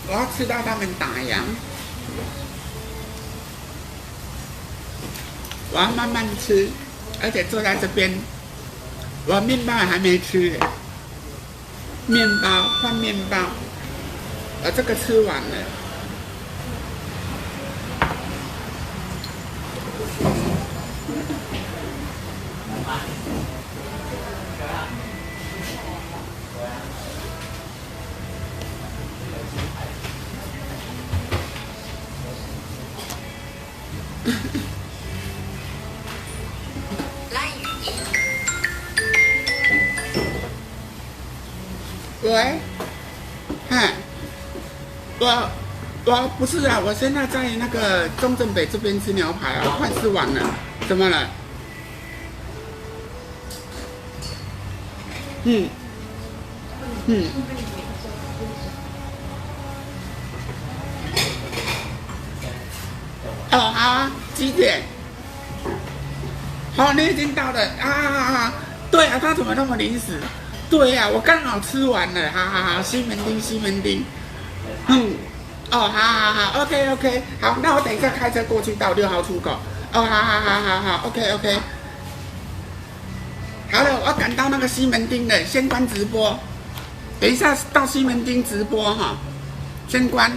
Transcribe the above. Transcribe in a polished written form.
我要吃到他们打烊，我要慢慢吃，而且坐在这边，我面包还没吃，面包换面包，我这个吃完了。喂，嗨，我不是啊，我现在在那个中正北这边吃牛排啊，快吃完了，怎么了？嗯嗯，哦好啊，几点？好，你已经到了啊！对啊，他怎么那么临时？对呀、我刚好吃完了，好好好，西门町，西门町，嗯，哦，好好好，OK OK，好，那我等一下开车过去到6号出口。哦，好好好好好，OK OK，好了，我要赶到那个西门町了，先关直播，等一下到西门町直播哈，先关。